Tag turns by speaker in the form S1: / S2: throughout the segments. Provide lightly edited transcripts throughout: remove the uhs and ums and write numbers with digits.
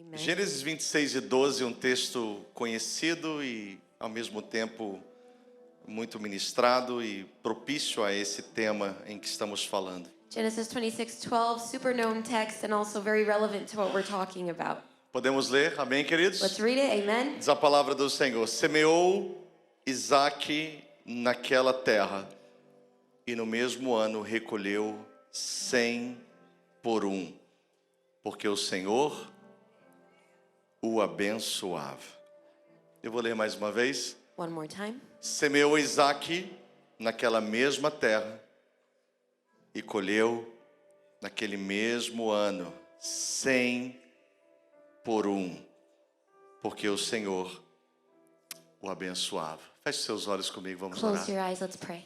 S1: Amen.
S2: Gênesis 26:12, um texto conhecido e, ao mesmo tempo, muito ministrado e propício a esse tema em que estamos falando.
S1: Genesis 26:12, super known text and also very relevant to what we're talking about.
S2: Podemos ler? Amém, queridos?
S1: Let's read it. Amen.
S2: Diz a palavra do Senhor: semeou Isaque naquela terra e no mesmo ano recolheu 100 por um, porque o Senhor o abençoava. Eu vou ler mais uma vez.
S1: One more time.
S2: Semeou Isaque naquela mesma terra e colheu naquele mesmo ano 100 por um, porque o Senhor o abençoava. Feche seus olhos comigo, vamos
S1: Close
S2: orar.
S1: your eyes. Let's pray.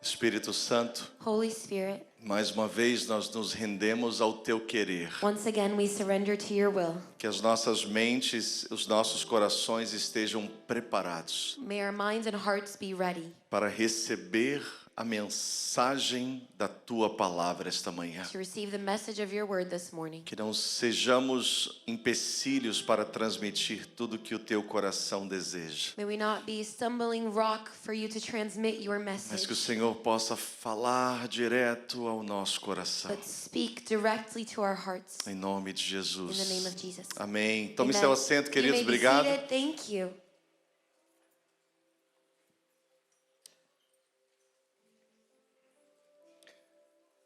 S2: Espírito Santo,
S1: Holy Spirit,
S2: mais uma vez nós nos rendemos ao teu querer.
S1: once again we surrender to your will.
S2: Que as nossas mentes, os nossos corações estejam preparados
S1: May our minds and hearts be ready
S2: para receber a mensagem da tua palavra esta manhã.
S1: to receive the message of your word this morning.
S2: Que não sejamos empecilhos para transmitir tudo que o teu coração deseja.
S1: May we not be stumbling rock for you to transmit your
S2: Mas que o
S1: message,
S2: Senhor possa falar direto ao nosso coração.
S1: but speak directly to our hearts.
S2: Em nome de
S1: In
S2: Jesus.
S1: the name of Jesus.
S2: Amém. Tome
S1: Amen.
S2: seu assento,
S1: You
S2: queridos.
S1: may be
S2: Obrigado.
S1: seated. Thank you.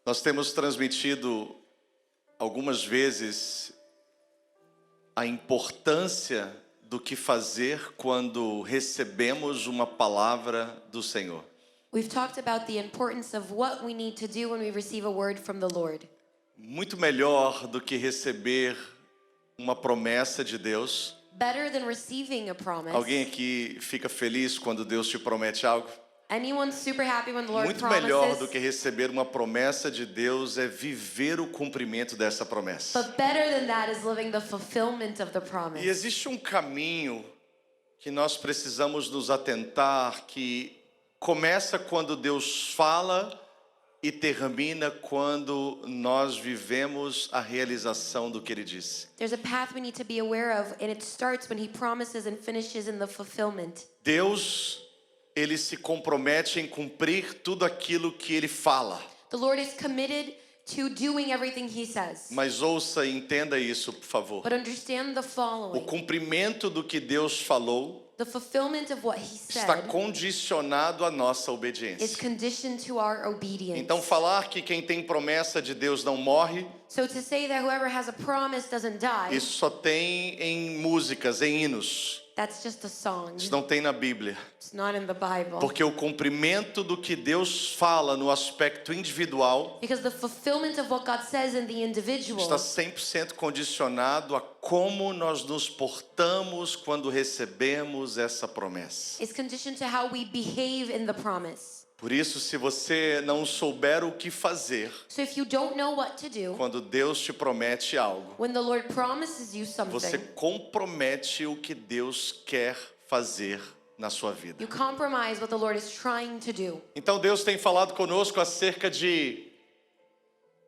S2: Nós temos transmitido algumas vezes a importância do que fazer quando recebemos uma palavra do Senhor.
S1: We've talked about the importance of what we need to do when we receive a word from the Lord.
S2: Muito melhor do que receber uma promessa de Deus.
S1: Better than receiving a promise.
S2: Alguém aqui fica feliz quando Deus te promete algo?
S1: Anyone super happy when the Lord
S2: Muito melhor do
S1: promises?
S2: que receber uma promessa de Deus é viver o cumprimento dessa promessa.
S1: But better than that is living the fulfillment of the promise.
S2: E existe um caminho que nós precisamos nos atentar, que começa quando Deus fala e termina quando nós vivemos a realização do que Ele disse.
S1: There's a path we need to be aware of, and it starts when He promises and finishes in the fulfillment.
S2: Deus, Ele se compromete em cumprir tudo aquilo que Ele fala.
S1: The Lord is committed to doing everything He says.
S2: Mas ouça e entenda isso, por favor.
S1: But understand the
S2: O
S1: following.
S2: cumprimento do que Deus falou
S1: The fulfillment of what He
S2: está
S1: said
S2: condicionado à nossa
S1: is
S2: obediência.
S1: conditioned to our obedience.
S2: Então, falar que quem tem promessa de Deus não morre,
S1: So to say that whoever has a promise doesn't die,
S2: isso só tem em músicas, em hinos.
S1: that's just a song.
S2: Isso não tem na Bíblia.
S1: It's not in the Bible.
S2: Porque o cumprimento do que Deus fala no aspecto individual
S1: Because the fulfillment of what God says in the individual
S2: está 100% condicionado a como nós nos portamos quando recebemos essa promessa.
S1: is conditioned to how we behave in the promise.
S2: Por isso, se você não souber o que fazer
S1: So if you don't know what to do,
S2: quando Deus te promete algo,
S1: when the Lord promises you
S2: você
S1: something,
S2: compromete o que Deus quer fazer na sua vida.
S1: you compromise what the Lord is trying to do.
S2: Então Deus tem falado conosco acerca de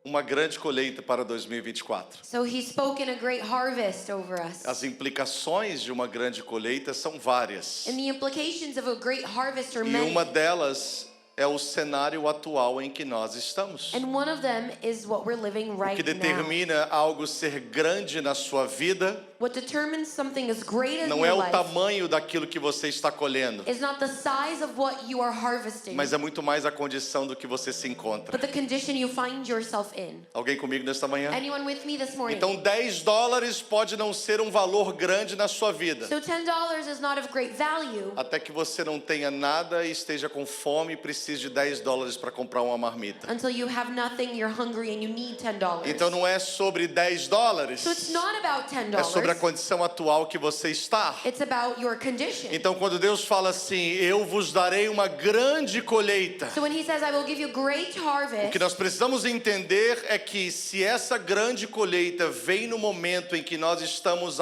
S2: uma grande colheita para 2024.
S1: So He's spoken a great harvest over us.
S2: As implicações de uma grande colheita são várias.
S1: And the implications of a great harvest are
S2: E
S1: many.
S2: uma delas é o cenário atual em que nós estamos.
S1: And one of them is what we're living
S2: O
S1: right
S2: que
S1: now.
S2: determina algo ser grande na sua vida
S1: What determines something is great in
S2: não é
S1: your
S2: o
S1: life
S2: tamanho daquilo que você está colhendo,
S1: is not the size of what you are harvesting,
S2: mas é muito mais a condição do que você se encontra.
S1: but the condition you find yourself in.
S2: Alguém comigo nesta manhã?
S1: Anyone with me this morning?
S2: Então $10 pode não ser um valor grande na sua vida,
S1: So $10 is not of great value
S2: até que você não tenha nada e esteja com fome e precise de $10 para comprar uma marmita.
S1: until you have nothing, you're hungry, and you need $10.
S2: Então não é sobre $10,
S1: So it's not about $10.
S2: é sobre a condição atual que você está.
S1: It's about your condition.
S2: Então quando Deus fala assim, eu vos darei uma grande colheita,
S1: So when He says, I will give you great
S2: o que
S1: harvest,
S2: nós precisamos entender é que se essa grande colheita vem no momento em que nós estamos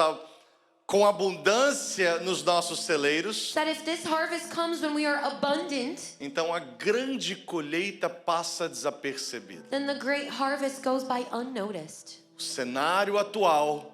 S2: com abundância nos nossos celeiros,
S1: that if this harvest comes when we are abundant,
S2: então a grande colheita passa desapercebida.
S1: then the great harvest goes by unnoticed.
S2: O cenário atual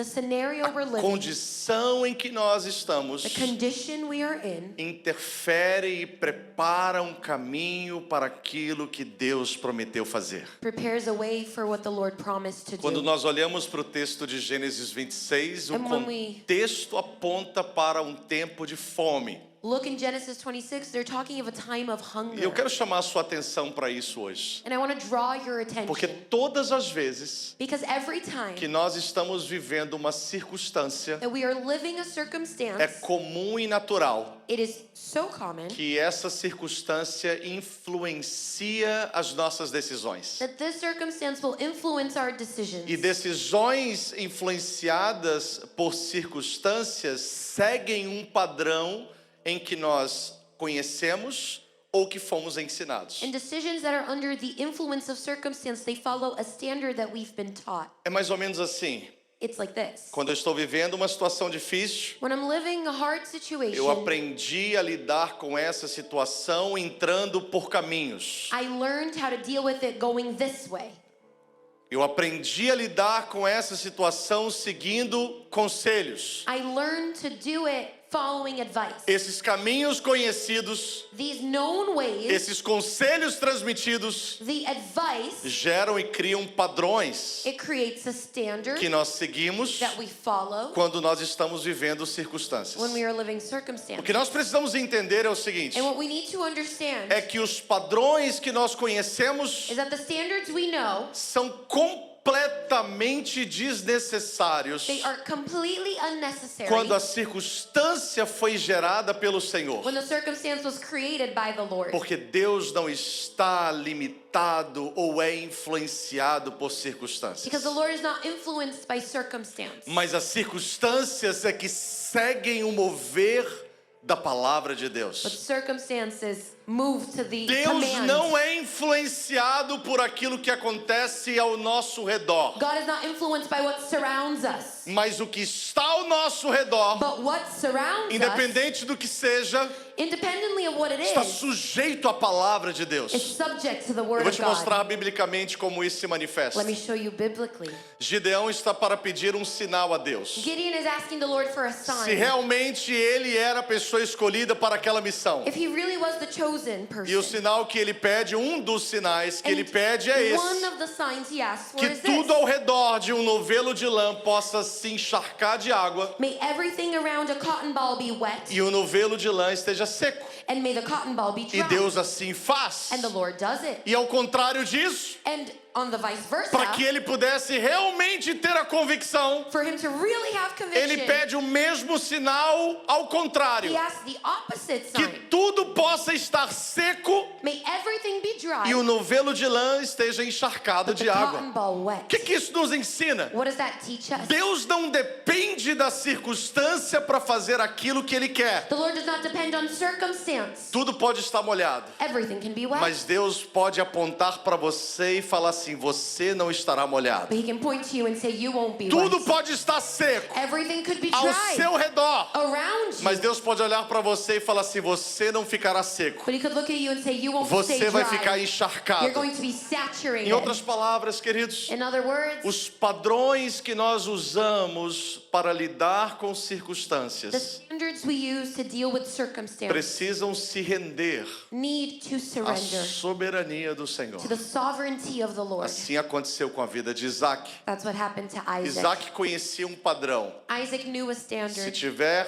S1: the scenario we're living,
S2: condição em que nós estamos,
S1: the condition we are in,
S2: interfere e prepara um caminho para aquilo que Deus prometeu fazer.
S1: prepares a way for what the Lord promised to
S2: Quando
S1: do.
S2: nós olhamos para o texto de Gênesis 26, o
S1: And when we-
S2: contexto aponta para um tempo de fome.
S1: Look in Genesis 26, they're talking of a time of
S2: E
S1: hunger.
S2: eu quero chamar a sua atenção para isso hoje.
S1: And I want to draw your
S2: Porque
S1: attention.
S2: todas as vezes
S1: Because every time
S2: que nós estamos vivendo uma circunstância,
S1: that we are living a
S2: é
S1: circumstance,
S2: comum e natural
S1: it is so common
S2: que essa circunstância influencia as nossas decisões.
S1: that this circumstance will influence our decisions.
S2: E decisões influenciadas por circunstâncias seguem um padrão em que nós conhecemos ou que fomos ensinados.
S1: And decisions that are under the influence of circumstance, they follow a standard that we've been taught.
S2: É mais ou menos assim.
S1: It's like this.
S2: Quando eu estou vivendo uma situação difícil,
S1: When I'm living a hard
S2: eu
S1: situation,
S2: aprendi a lidar com essa situação entrando por caminhos.
S1: I learned how to deal with it going this way.
S2: Eu aprendi a lidar com essa situação seguindo conselhos.
S1: I learned to do it following advice.
S2: Esses caminhos conhecidos,
S1: These known ways,
S2: esses conselhos transmitidos,
S1: the advice,
S2: geram e criam padrões
S1: it creates a standard
S2: que nós seguimos
S1: that we follow
S2: quando nós estamos vivendo circunstâncias.
S1: when we are living
S2: O
S1: circumstances.
S2: que nós precisamos entender é o seguinte:
S1: And what we need to understand
S2: é que os padrões que nós conhecemos
S1: is that the standards we know,
S2: são completamente desnecessários
S1: they are completely unnecessary
S2: quando a circunstância foi gerada pelo Senhor.
S1: when the circumstance was created by the Lord.
S2: Porque Deus não está limitado ou é influenciado por circunstâncias.
S1: Because the Lord is not influenced by circumstance.
S2: Mas as circunstâncias é que seguem o mover da palavra de
S1: But
S2: Deus.
S1: circumstances move to the
S2: Deus
S1: command.
S2: não é influenciado por aquilo que acontece ao nosso redor.
S1: God is not influenced by what surrounds us.
S2: Mas o que está ao nosso redor,
S1: But what surrounds us,
S2: independente do que seja,
S1: independently of what it
S2: está
S1: is
S2: sujeito à palavra de Deus.
S1: subject to the
S2: Eu
S1: word
S2: vou
S1: of
S2: te
S1: God.
S2: mostrar biblicamente como isso se manifesta.
S1: Let me show you biblically.
S2: Gideão está para pedir um sinal a Deus.
S1: Gideon is asking the Lord for a
S2: Se
S1: sign.
S2: realmente ele era a pessoa escolhida para aquela missão.
S1: If he really was the chosen
S2: E o
S1: person.
S2: sinal que ele pede, um dos sinais que ele pede é
S1: one
S2: esse:
S1: of the signs he asked for
S2: que
S1: is
S2: tudo
S1: this.
S2: ao redor de um novelo de lã possa se encharcar de água
S1: May everything around a cotton ball be wet,
S2: e o novelo de lã esteja seco.
S1: and may the cotton ball be
S2: E
S1: dry.
S2: Deus assim faz.
S1: And the Lord does it.
S2: E ao contrário disso,
S1: And on the vice versa,
S2: para que ele pudesse realmente ter a convicção,
S1: for him to really have
S2: ele
S1: conviction,
S2: pede o mesmo sinal ao contrário:
S1: he asks the opposite
S2: que
S1: sign.
S2: tudo possa estar seco
S1: May everything be dry,
S2: e o novelo de lã esteja encharcado
S1: but the
S2: de água.
S1: cotton ball
S2: O
S1: wet.
S2: que isso nos ensina?
S1: What does that teach us?
S2: Deus não depende da circunstância para fazer aquilo que Ele quer.
S1: The Lord does not depend on circumstance.
S2: Tudo pode estar molhado,
S1: Everything can be wet.
S2: mas Deus pode apontar para você e falar assim: você não estará molhado.
S1: But he can point to you and say, you won't be
S2: Tudo
S1: wet.
S2: pode estar seco
S1: Everything could be
S2: ao
S1: dry
S2: seu redor,
S1: around you.
S2: mas Deus pode olhar para você e falar assim: você não ficará seco.
S1: But he could look at you and say, you won't stay
S2: Você vai
S1: dry.
S2: ficar
S1: You're
S2: encharcado.
S1: going to be saturated.
S2: Em outras palavras, queridos,
S1: In other words,
S2: os padrões que nós usamos para lidar com
S1: the
S2: circunstâncias
S1: standards we use to deal with circumstances
S2: precisam se render
S1: need to
S2: à
S1: surrender
S2: soberania do Senhor.
S1: to the sovereignty of the Lord.
S2: Assim aconteceu com a vida de Isaac.
S1: That's what happened to Isaac.
S2: Isaac conhecia um padrão.
S1: Isaac knew a
S2: Se
S1: standard.
S2: tiver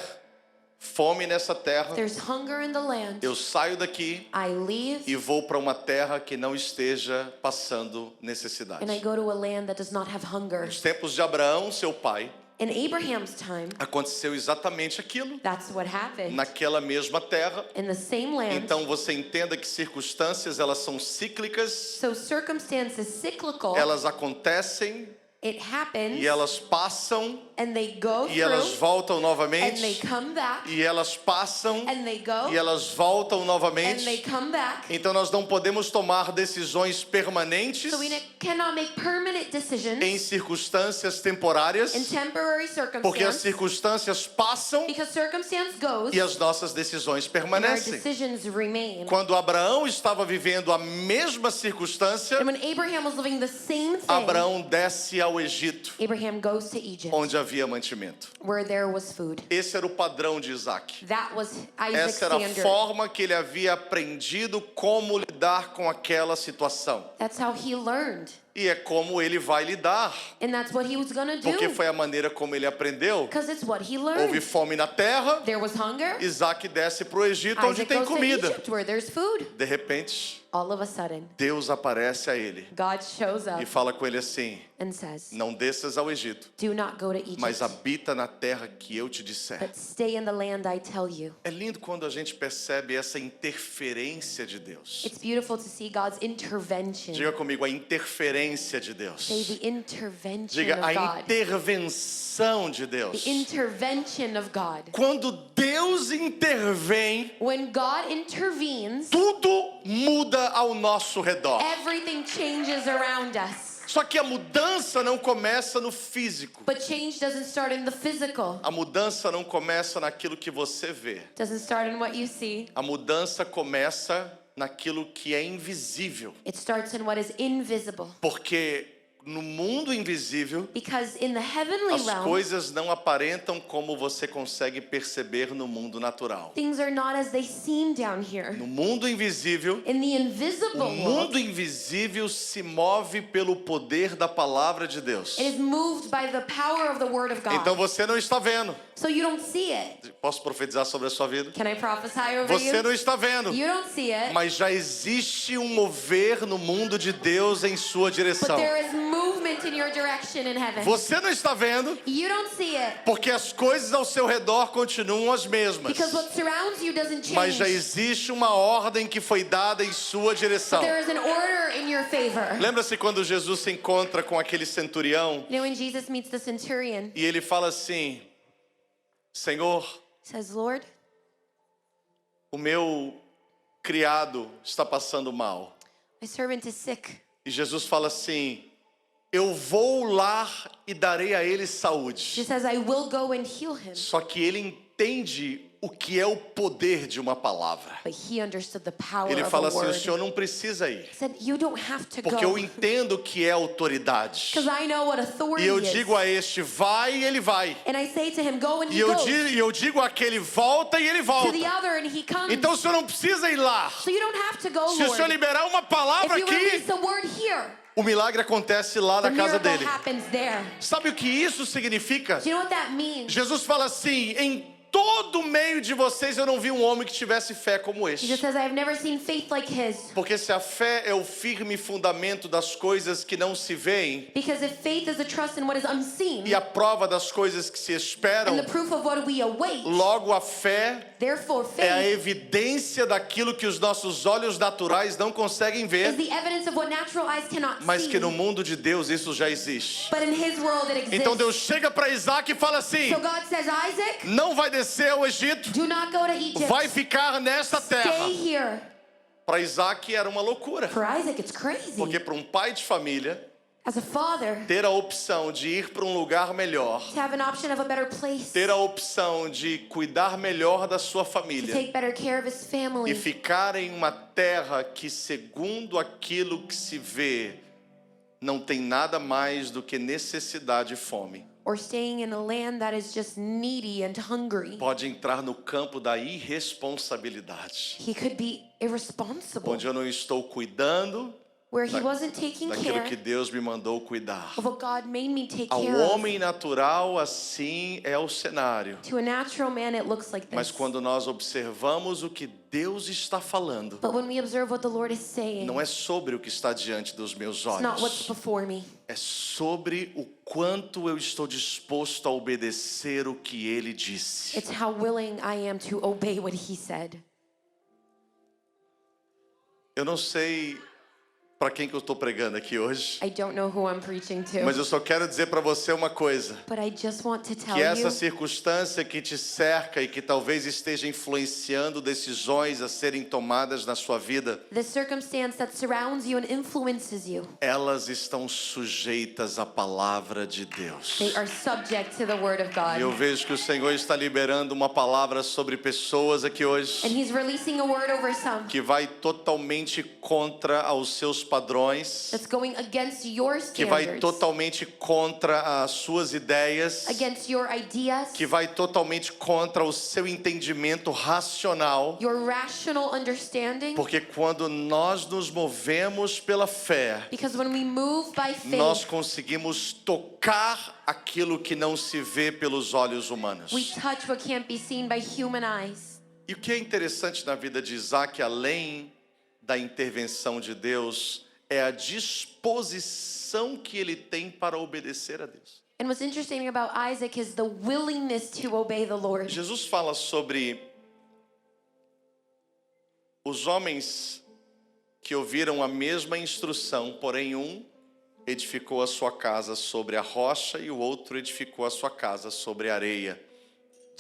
S2: fome nessa terra,
S1: There's hunger in the land.
S2: eu saio daqui
S1: I leave
S2: e vou para uma terra que não esteja passando
S1: and I
S2: necessidade.
S1: go to a land that does not have hunger.
S2: Nos tempos de Abraão, seu pai,
S1: In Abraham's time,
S2: aconteceu exatamente aquilo,
S1: that's what happened.
S2: naquela mesma terra.
S1: In the same land.
S2: Então você entenda que circunstâncias, elas são cíclicas,
S1: So circumstance is cyclical.
S2: elas acontecem
S1: It happens
S2: e elas passam
S1: and they go
S2: e elas
S1: through
S2: voltam
S1: and they
S2: novamente
S1: come back
S2: e elas passam
S1: and they go
S2: e elas voltam
S1: and they
S2: novamente.
S1: come back.
S2: Então nós não podemos tomar decisões permanentes
S1: So we cannot make permanent
S2: em
S1: decisions
S2: circunstâncias temporárias,
S1: in temporary
S2: porque as
S1: circumstances
S2: circunstâncias passam
S1: because circumstance goes
S2: e as nossas decisões
S1: and our
S2: permanecem.
S1: decisions remain.
S2: Quando Abraão estava vivendo a mesma circunstância,
S1: And when Abraham was living the same thing,
S2: Abraão desce ao Egito,
S1: Abraham goes to Egypt
S2: onde havia mantimento.
S1: where there was food.
S2: Esse era o padrão de Isaac.
S1: That was Isaac's
S2: Essa era a
S1: standard.
S2: forma que ele havia aprendido como lidar com aquela situação.
S1: That's how he learned.
S2: E é como ele vai lidar,
S1: And that's what he was going to
S2: porque
S1: do.
S2: foi a maneira como ele aprendeu.
S1: Because it's what he
S2: Houve
S1: learned.
S2: fome na terra,
S1: There was hunger.
S2: Isaac desce para o Egito, onde
S1: Isaac
S2: tem
S1: goes to
S2: comida.
S1: Egypt where there's food.
S2: De repente,
S1: All of a sudden,
S2: Deus aparece a ele
S1: God shows up
S2: e fala com ele assim:
S1: and says,
S2: não desças ao Egito,
S1: do not go to Egypt,
S2: mas habita na terra que eu te disser.
S1: but stay in the land I tell you.
S2: É lindo quando a gente percebe essa interferência de Deus.
S1: It's beautiful to see God's intervention.
S2: Diga comigo, a interferência de Deus.
S1: Say the intervention
S2: Diga,
S1: of
S2: a
S1: God.
S2: intervenção de Deus.
S1: The intervention of God.
S2: Quando Deus intervém,
S1: When God intervenes,
S2: tudo muda ao nosso redor.
S1: everything changes around us.
S2: Só que a mudança não começa no físico.
S1: But change doesn't start in the physical.
S2: A mudança não começa naquilo que você vê.
S1: Doesn't start in what you see.
S2: A mudança começa naquilo que é invisível.
S1: It starts in what is invisible.
S2: Porque no mundo invisível,
S1: Because in the heavenly
S2: as
S1: realm,
S2: coisas não aparentam como você consegue perceber no mundo natural.
S1: things are not as they seem down here.
S2: No mundo invisível,
S1: In the invisible
S2: o
S1: world,
S2: mundo invisível se move pelo poder da palavra de Deus.
S1: it is moved by the power of the Word of God.
S2: Então você não está vendo.
S1: So you don't see it.
S2: Posso profetizar sobre a sua vida?
S1: Can I prophesy over
S2: Você
S1: you?
S2: não está vendo.
S1: You don't see it.
S2: Mas já existe um mover no mundo de Deus em sua
S1: But
S2: direção.
S1: there is movement in your direction in heaven.
S2: Você não está vendo,
S1: You don't see it.
S2: porque as coisas ao seu redor continuam as mesmas.
S1: Because what surrounds you doesn't
S2: Mas
S1: change.
S2: já existe uma ordem que foi dada em sua direção.
S1: There is an order in your favor.
S2: Lembra-se quando Jesus se encontra com aquele centurião
S1: You know, when Jesus meets the centurion,
S2: e ele fala assim: Senhor,
S1: he says, Lord,
S2: o meu criado está passando mal.
S1: my servant is sick.
S2: E Jesus fala assim: eu vou lá e darei a ele
S1: He
S2: saúde.
S1: says, I will go and heal him.
S2: Só que ele entende o que é o poder de uma palavra.
S1: But he understood the power
S2: Ele
S1: of
S2: fala
S1: a
S2: assim: o
S1: word.
S2: senhor não precisa ir,
S1: He said, you don't have to
S2: porque eu
S1: go.
S2: entendo o que é autoridade.
S1: Because I know what authority
S2: E eu
S1: is.
S2: digo a este: vai, e ele vai.
S1: And I say to him, go, and
S2: E
S1: he
S2: eu,
S1: goes.
S2: eu digo àquele: volta, e ele
S1: To
S2: volta.
S1: the other, and he comes.
S2: Então o senhor não precisa ir lá.
S1: So you don't have to go,
S2: Se o senhor
S1: Lord.
S2: liberar uma palavra
S1: If you
S2: aqui,
S1: release a word here,
S2: o milagre acontece lá
S1: the
S2: na casa
S1: miracle
S2: dele.
S1: happens there.
S2: Sabe o que isso significa?
S1: Do you know what that means?
S2: Jesus fala assim: em todo o meio de vocês eu não vi um homem que tivesse fé como
S1: Jesus
S2: este.
S1: says, I have never seen faith like his.
S2: Porque se a fé é o firme fundamento das coisas que não se veem
S1: Because if faith is a trust in what is unseen,
S2: e a prova das coisas que se esperam,
S1: and the proof of what we await,
S2: logo a fé
S1: therefore
S2: é a
S1: faith
S2: evidência daquilo que os nossos olhos naturais não conseguem
S1: is
S2: ver,
S1: the evidence of what natural eyes cannot
S2: mas
S1: see.
S2: que no mundo de Deus isso já existe.
S1: But in his world it exists.
S2: Então Deus chega para Isaac e fala assim:
S1: So God says, Isaac,
S2: não vai descer ao Egito,
S1: do not go to Egypt.
S2: vai ficar nesta terra.
S1: Stay here.
S2: Para Isaac era uma loucura,
S1: For Isaac, it's crazy.
S2: porque para um pai de família
S1: As a father,
S2: ter a opção de ir para um lugar melhor,
S1: to have an option of a better place,
S2: ter a opção de cuidar melhor da sua
S1: to
S2: família
S1: take better care of his
S2: e
S1: family,
S2: ficar em uma terra que, segundo aquilo que se vê, não tem nada mais do que necessidade e fome,
S1: or staying in a land that is just needy and hungry.
S2: pode entrar no campo da irresponsabilidade,
S1: He could be irresponsible,
S2: onde eu não estou cuidando
S1: where he wasn't taking
S2: daquilo
S1: care
S2: que Deus me mandou cuidar.
S1: of what God made me take
S2: Ao
S1: care of.
S2: homem natural, assim é o cenário.
S1: To a natural man, it looks like
S2: Mas
S1: this.
S2: quando nós observamos o que Deus está falando,
S1: But when we observe what the Lord is saying,
S2: não é sobre o que está diante dos meus
S1: it's not what's
S2: olhos.
S1: before me.
S2: É sobre o quanto eu estou disposto a obedecer o que Ele disse.
S1: It's how willing I am to obey what he said.
S2: Eu não sei para quem que eu estou pregando aqui hoje,
S1: I don't know who I'm preaching to,
S2: mas eu só quero dizer para você uma coisa.
S1: but I just want to tell
S2: Que essa
S1: you
S2: circunstância que te cerca e que talvez esteja influenciando decisões a serem tomadas na sua vida,
S1: the circumstance that surrounds you and influences you,
S2: elas estão sujeitas à palavra de Deus.
S1: they are subject to the word of God.
S2: E eu vejo que o Senhor está liberando uma palavra sobre pessoas aqui
S1: And
S2: hoje
S1: he's releasing a word over some
S2: que vai totalmente contra aos seus padrões,
S1: that's going against your
S2: que vai
S1: standards,
S2: totalmente contra as suas ideias,
S1: against your ideas,
S2: que vai totalmente contra o seu entendimento racional.
S1: your rational understanding.
S2: Porque quando nós nos movemos pela fé,
S1: Because when we move by
S2: nós
S1: faith,
S2: conseguimos tocar aquilo que não se vê pelos olhos humanos.
S1: we touch what can't be seen by human eyes.
S2: E o que é interessante na vida de Isaac, além da intervenção de Deus, é a disposição que ele tem para obedecer a Deus.
S1: And what's interesting about Isaac is the willingness to obey the Lord.
S2: Jesus fala sobre os homens que ouviram a mesma instrução, porém um edificou a sua casa sobre a rocha e o outro edificou a sua casa sobre a areia.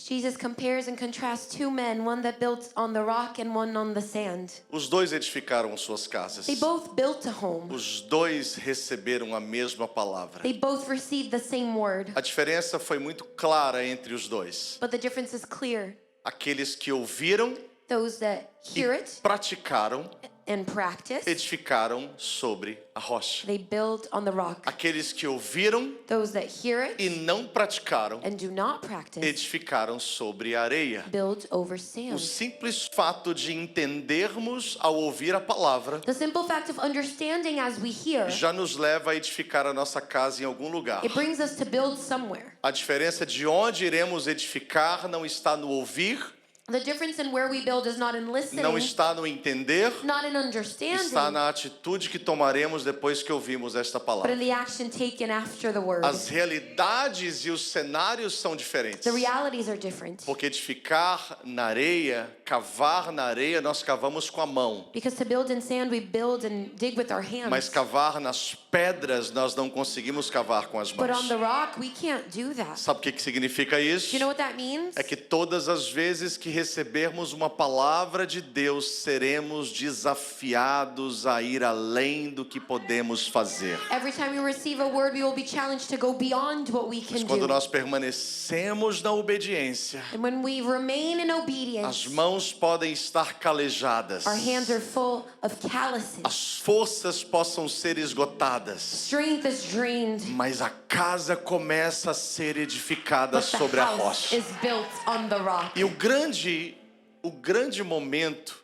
S1: Jesus compares and contrasts two men, one that built on the rock and one on the sand.
S2: Os dois edificaram suas casas.
S1: They both built a home.
S2: Os dois receberam a mesma palavra.
S1: They both received the same word.
S2: A diferença foi muito clara entre os dois.
S1: But the difference is clear.
S2: Aqueles que ouviram
S1: Those that hear
S2: e
S1: it
S2: praticaram,
S1: and practice,
S2: edificaram sobre a rocha.
S1: they build on the rock.
S2: Aqueles que ouviram
S1: Those that hear it
S2: e não praticaram,
S1: and do not practice,
S2: edificaram sobre a areia.
S1: build over
S2: O
S1: sand.
S2: simples fato de entendermos ao ouvir a palavra
S1: The simple fact of understanding as we hear,
S2: já nos leva a edificar a nossa casa em algum lugar.
S1: it brings us to build somewhere.
S2: A diferença de onde iremos edificar não está no ouvir,
S1: The difference in where we build is not in listening,
S2: não está no entender,
S1: not in understanding,
S2: está na atitude que tomaremos depois que ouvimos esta
S1: but
S2: palavra.
S1: in the action taken after the word.
S2: As realidades e os cenários são diferentes.
S1: The realities are different.
S2: Porque edificar na areia, cavar na areia, nós cavamos com a mão.
S1: Because to build in sand, we build and dig with our
S2: Mas
S1: hands.
S2: cavar nas pedras, nós não conseguimos cavar com as
S1: But on
S2: mãos.
S1: the rock, we can't do that.
S2: Sabe o que significa
S1: Do
S2: isso?
S1: you know what that means?
S2: É que todas as vezes que recebermos uma palavra de Deus, seremos desafiados a ir além do que podemos fazer.
S1: Every time we receive a word, we will be challenged to go beyond what we
S2: Mas
S1: can
S2: quando
S1: do.
S2: nós permanecemos na obediência,
S1: And when we remain in
S2: as
S1: obedience,
S2: mãos podem estar calejadas,
S1: our hands are full of calluses.
S2: as forças possam ser esgotadas,
S1: Strength is drained,
S2: mas a casa começa a ser edificada
S1: but the
S2: sobre a
S1: house
S2: rocha.
S1: is built on the rock.
S2: E o grande momento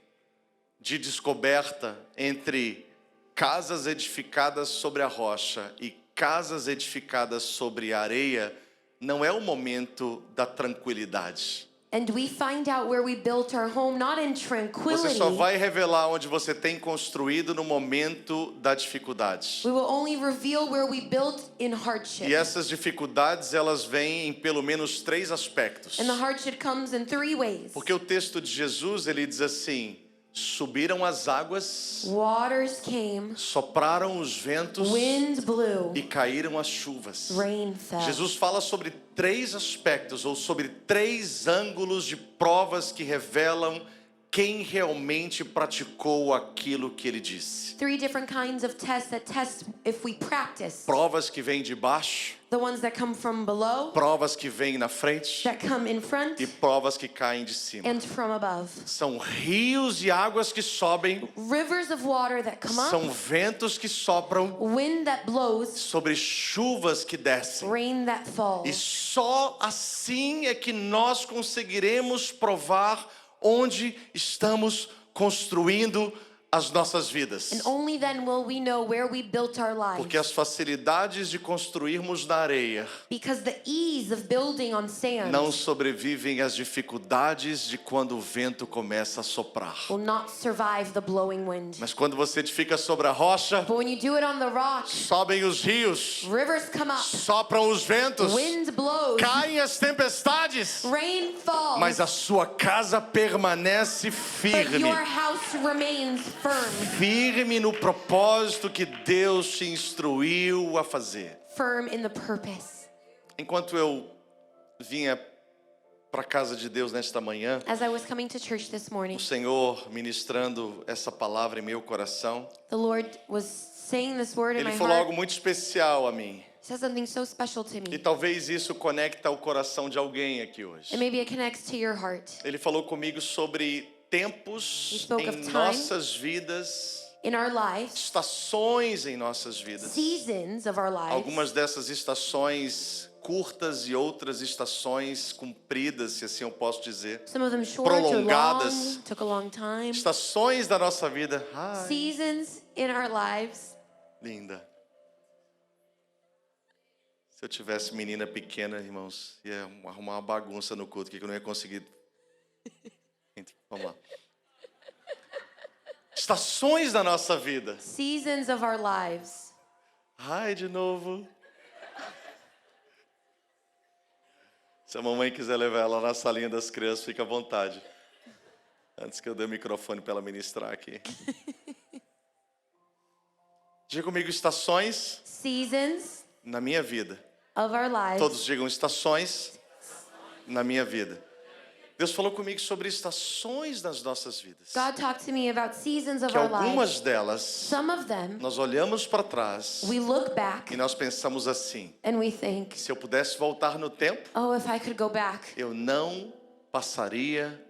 S2: de descoberta entre casas edificadas sobre a rocha e casas edificadas sobre a areia não é o momento da tranquilidade.
S1: And we find out where we built our home, not in
S2: Você
S1: tranquility.
S2: só vai revelar onde você tem construído no momento da dificuldade.
S1: We will only reveal where we built in hardship.
S2: E essas dificuldades, elas vêm em pelo menos 3 aspectos.
S1: And the hardship comes in 3 ways.
S2: Porque o texto de Jesus, ele diz assim: subiram as águas,
S1: Waters came,
S2: sopraram os ventos
S1: wind blew,
S2: e caíram as chuvas.
S1: rain fell.
S2: Jesus fala sobre 3 aspectos, ou sobre 3 ângulos de provas que revelam quem realmente praticou aquilo que ele disse.
S1: 3 different kinds of tests that test if we practice.
S2: Provas que vêm de baixo,
S1: The ones that come from below,
S2: provas que vêm na frente
S1: that come in front,
S2: e provas que caem de cima.
S1: and from above.
S2: São rios de águas que sobem,
S1: Rivers of water that come up,
S2: são ventos que sopram
S1: wind that blows,
S2: sobre chuvas que descem.
S1: rain that
S2: E
S1: falls.
S2: só assim é que nós conseguiremos provar onde estamos construindo as nossas vidas.
S1: And only then will we know where we built our lives.
S2: Porque as facilidades de construirmos na areia
S1: Because the ease of building on sand
S2: não sobrevivem às dificuldades de quando o vento começa a soprar.
S1: will not survive the blowing wind.
S2: Mas quando você edifica sobre a rocha,
S1: But when you do it on the rock,
S2: sobem os rios,
S1: rivers come up,
S2: sopram os ventos,
S1: wind blows,
S2: caem as tempestades,
S1: rain falls,
S2: mas a sua casa permanece
S1: but
S2: firme.
S1: your house remains firm.
S2: Firme no propósito que Deus te instruiu a fazer.
S1: Firm in the purpose.
S2: Enquanto eu vinha para a casa de Deus nesta manhã,
S1: As I was coming to church this morning,
S2: o Senhor ministrando essa palavra em meu coração,
S1: the Lord was saying this word in
S2: Ele
S1: my
S2: falou
S1: heart.
S2: algo muito especial a mim.
S1: He said something so special to
S2: E
S1: me.
S2: talvez isso conecta o coração de alguém aqui hoje.
S1: And maybe it connects to your heart.
S2: Ele falou comigo sobre tempos
S1: He spoke of
S2: em
S1: time.
S2: nossas vidas
S1: in our lives,
S2: estações em nossas vidas.
S1: seasons of our lives.
S2: Algumas dessas estações curtas e outras estações compridas, se assim eu posso dizer.
S1: Some of them short or
S2: prolongadas.
S1: long, took a long time.
S2: Estações da nossa vida. Ai,
S1: Seasons in our lives.
S2: linda. Se eu tivesse menina pequena, irmãos, ia arrumar uma bagunça no culto, que eu não ia conseguir. Vamos lá. Estações da nossa vida.
S1: Seasons of our lives.
S2: Ai, de novo. Se a mamãe quiser levar ela na salinha das crianças, fica à vontade. Antes que eu dê o microfone para ela ministrar aqui. Diga comigo, estações
S1: Seasons
S2: na minha vida.
S1: of our lives.
S2: Todos digam estações na minha vida. Deus falou comigo sobre estações nas nossas vidas.
S1: God talked to me about seasons of
S2: Que
S1: our
S2: algumas
S1: lives.
S2: delas,
S1: Some of them,
S2: nós olhamos para trás
S1: we look back
S2: e nós pensamos assim:
S1: and we think,
S2: se eu pudesse voltar no tempo,
S1: oh, if I could go back,
S2: eu não passaria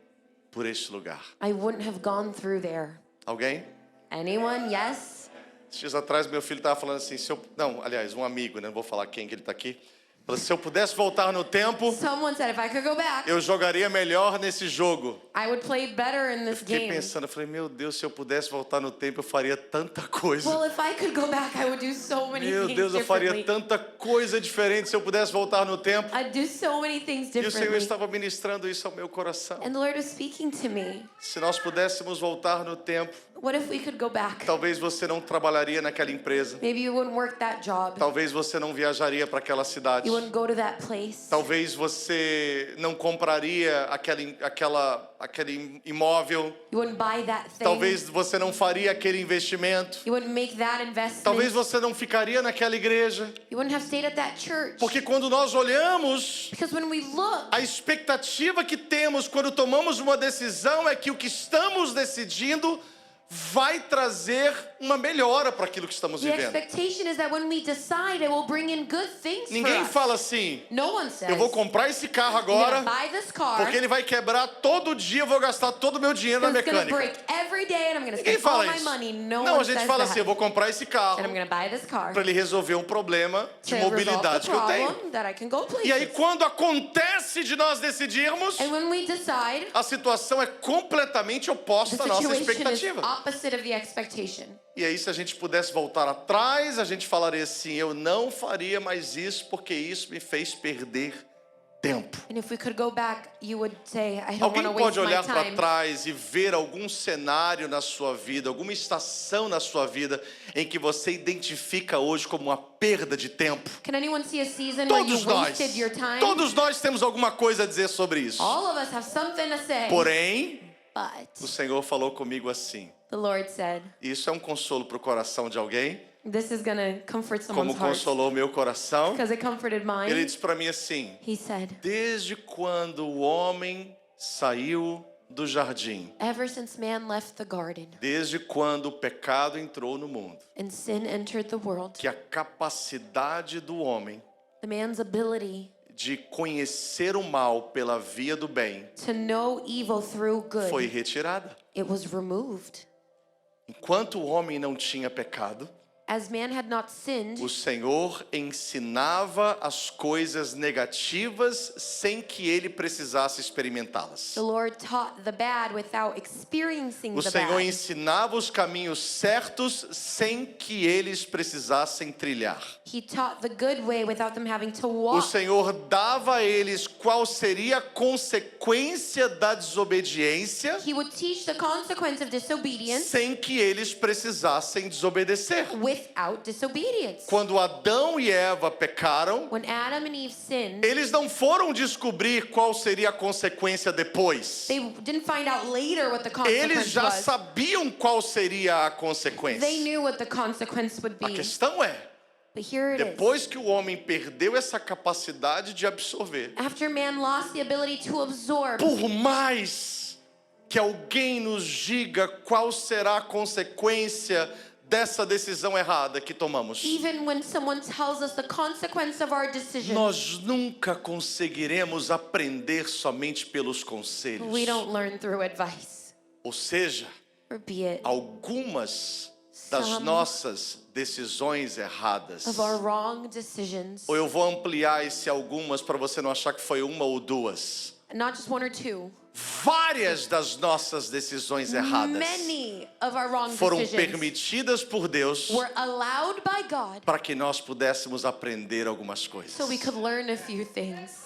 S2: por este lugar.
S1: I wouldn't have gone through there.
S2: Alguém?
S1: Anyone? Yes?
S2: Esses dias atrás meu filho estava falando assim, não, aliás, um amigo, né? Não vou falar quem que ele está aqui. Falou, se eu pudesse voltar no tempo,
S1: Someone said if I could go back,
S2: eu jogaria melhor nesse jogo.
S1: I would play better in this
S2: Fiquei
S1: game.
S2: pensando, eu falei, meu Deus, se eu pudesse voltar no tempo, eu faria tanta coisa.
S1: Well, if I could go back, I would do so many
S2: Meu
S1: things
S2: Deus, eu faria
S1: differently.
S2: tanta coisa diferente se eu pudesse voltar no tempo.
S1: I'd do so many things
S2: E o Senhor
S1: differently.
S2: estava ministrando isso ao meu coração.
S1: And the Lord was speaking to me.
S2: Se nós pudéssemos voltar no tempo,
S1: What if we could go back?
S2: talvez você não trabalharia naquela empresa.
S1: Maybe you wouldn't work that job.
S2: Talvez você não viajaria para aquela cidade.
S1: You wouldn't go to that place.
S2: Talvez você não compraria aquele imóvel.
S1: You wouldn't buy that thing.
S2: Talvez você não faria aquele investimento.
S1: You wouldn't make that investment.
S2: Talvez você não ficaria naquela igreja.
S1: You wouldn't have stayed at that church.
S2: Porque quando nós olhamos,
S1: Because when we look,
S2: a expectativa que temos quando tomamos uma decisão é que o que estamos decidindo vai trazer uma melhora para aquilo que estamos
S1: the
S2: vivendo.
S1: expectation is that when we decide, it will bring in good things
S2: Ninguém
S1: for us.
S2: fala assim,
S1: No one says,
S2: eu vou comprar esse carro
S1: I'm gonna
S2: agora,
S1: buy this car,
S2: porque ele vai quebrar todo dia, eu vou gastar todo o meu dinheiro na
S1: it's gonna break
S2: mecânica.
S1: every day, and I'm gonna
S2: Ninguém
S1: spend all
S2: fala
S1: my
S2: isso.
S1: money. No
S2: Não,
S1: one
S2: a gente
S1: says
S2: fala
S1: that.
S2: assim, eu vou comprar esse carro
S1: And I'm gonna buy this car
S2: para ele resolver um problema de
S1: to resolve the
S2: mobilidade que eu tenho.
S1: problem that I can go places.
S2: E aí quando acontece de nós decidirmos,
S1: And when we decide,
S2: a situação é completamente oposta
S1: the
S2: à nossa
S1: situation is
S2: expectativa.
S1: opposite of the expectation.
S2: E aí, se a gente pudesse voltar atrás, a gente falaria assim, eu não faria mais isso porque isso me fez perder tempo.
S1: And if we could go back, you would say, I don't
S2: Alguém
S1: want to waste
S2: pode
S1: my
S2: olhar para
S1: time.
S2: trás e ver algum cenário na sua vida, alguma estação na sua vida em que você identifica hoje como uma perda de tempo?
S1: Can anyone see a season where you
S2: Todos nós,
S1: wasted your time?
S2: todos nós temos alguma coisa a dizer sobre isso.
S1: All of us have something to say.
S2: Porém, o
S1: But
S2: Senhor falou comigo assim.
S1: the Lord said,
S2: E isso é um consolo para o coração de alguém,
S1: this is going to comfort
S2: como
S1: someone's heart.
S2: consolou meu coração.
S1: Because it comforted
S2: Ele
S1: mine.
S2: disse para mim assim:
S1: He said,
S2: desde quando o homem saiu do jardim,
S1: ever since man left the garden
S2: desde quando o pecado entrou no mundo,
S1: and sin entered the world,
S2: que a capacidade do homem
S1: the man's ability
S2: de conhecer o mal pela via do bem
S1: to know evil through good,
S2: foi retirada.
S1: it was removed.
S2: Enquanto o homem não tinha pecado,
S1: As man had not sinned,
S2: o Senhor ensinava as coisas negativas sem que ele precisasse experimentá-las.
S1: the Lord taught the bad without experiencing
S2: O
S1: the
S2: Senhor
S1: bad.
S2: ensinava os caminhos certos sem que eles precisassem trilhar.
S1: He taught the good way without them having to
S2: O
S1: walk.
S2: Senhor dava a eles qual seria a consequência da desobediência
S1: He would teach the consequence of disobedience
S2: sem que eles precisassem desobedecer.
S1: without disobedience.
S2: Quando Adão e Eva pecaram,
S1: When Adam and Eve sinned,
S2: eles não foram descobrir qual seria a consequência depois.
S1: they didn't find out later what the
S2: Eles
S1: consequence
S2: já
S1: was.
S2: sabiam qual seria a consequência.
S1: They knew what the consequence would
S2: A
S1: be.
S2: questão é,
S1: But here it is.
S2: depois que o homem perdeu essa capacidade de absorver,
S1: After man lost the ability to absorb,
S2: por mais que alguém nos diga qual será a consequência dessa decisão errada que tomamos,
S1: even when someone tells us the consequence of our decision,
S2: nós nunca conseguiremos aprender somente pelos
S1: we
S2: conselhos.
S1: don't learn through advice.
S2: Ou seja,
S1: Or be it,
S2: algumas das
S1: some
S2: nossas decisões erradas.
S1: of our wrong decisions.
S2: Ou eu vou ampliar esse algumas para você não achar que foi uma ou duas.
S1: Not just one or two.
S2: Várias das nossas decisões erradas
S1: Many of our wrong
S2: foram
S1: decisions
S2: permitidas por Deus
S1: were allowed by God
S2: para que nós pudéssemos aprender algumas coisas.
S1: so we could learn a few things.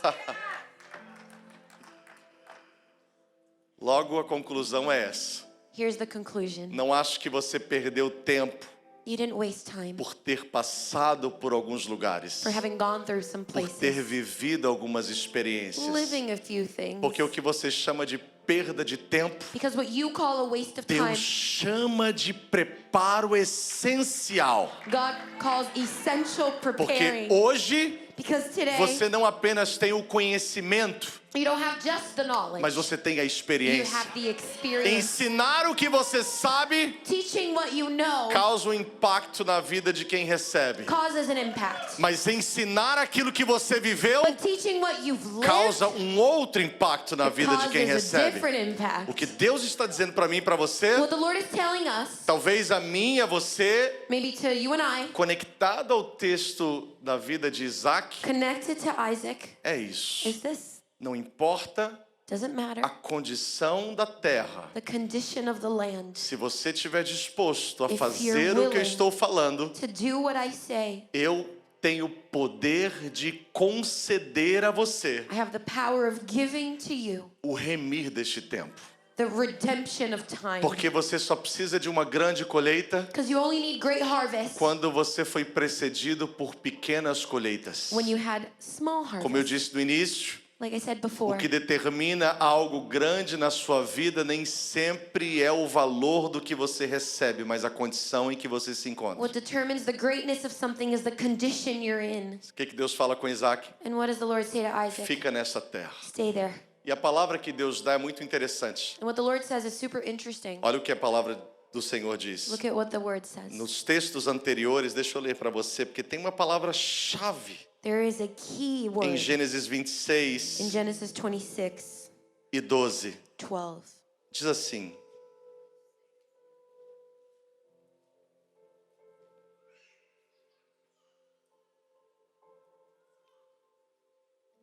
S2: Logo, a conclusão é essa.
S1: Here's the conclusion.
S2: Não acho que você perdeu tempo
S1: You didn't waste time
S2: por ter passado por alguns lugares,
S1: for having gone through some
S2: por ter
S1: places,
S2: vivido algumas experiências.
S1: living a few things.
S2: Porque o que você chama de perda de tempo,
S1: Because what you call a waste of
S2: Deus
S1: time,
S2: chama de preparo essencial.
S1: God calls essential
S2: Porque
S1: preparing.
S2: hoje
S1: Because today,
S2: você não apenas tem o conhecimento,
S1: you don't have just the knowledge.
S2: mas você tem a
S1: You
S2: experiência.
S1: have the experience.
S2: Ensinar o que você sabe
S1: Teaching what you know
S2: causa um impacto na vida de quem recebe.
S1: causes an impact.
S2: Mas ensinar aquilo que você viveu
S1: But teaching what you've lived
S2: causa um outro impacto na vida de quem
S1: causes a
S2: recebe.
S1: different impact.
S2: O que Deus está dizendo para mim e para você,
S1: What the Lord is telling us,
S2: talvez a mim e a você,
S1: maybe to you and I,
S2: conectado ao texto da vida de Isaac,
S1: connected to Isaac,
S2: é isso.
S1: is this.
S2: Não importa
S1: Doesn't matter
S2: a condição da terra.
S1: the condition of the land.
S2: Se você estiver disposto a
S1: If
S2: fazer
S1: you're
S2: o que eu
S1: willing
S2: estou falando,
S1: To do what I say,
S2: eu tenho poder de conceder a você
S1: I have the power of giving to you
S2: o remir deste tempo.
S1: the redemption of time.
S2: Porque você só precisa de uma grande colheita
S1: Because you only need great harvest
S2: quando você foi precedido por pequenas colheitas.
S1: when you had small harvest.
S2: Como eu disse no início,
S1: Like I said
S2: o
S1: before,
S2: que determina algo grande na sua vida nem sempre é o valor do que você recebe, mas a condição em que você se encontra.
S1: what determines the greatness of something is the condition you're in.
S2: O que Deus fala com Isaac?
S1: And what does the Lord say to Isaac?
S2: Fica nessa terra.
S1: Stay there.
S2: E a palavra que Deus dá é muito interessante.
S1: And what the Lord says is super interesting.
S2: Olha o que a palavra do Senhor diz.
S1: Look at what the word says.
S2: Nos textos anteriores, deixa eu ler para você, porque tem uma palavra-chave
S1: There is a key
S2: em
S1: word
S2: Gênesis
S1: in
S2: 26
S1: Genesis 26,
S2: e 12.
S1: 12.
S2: Diz assim: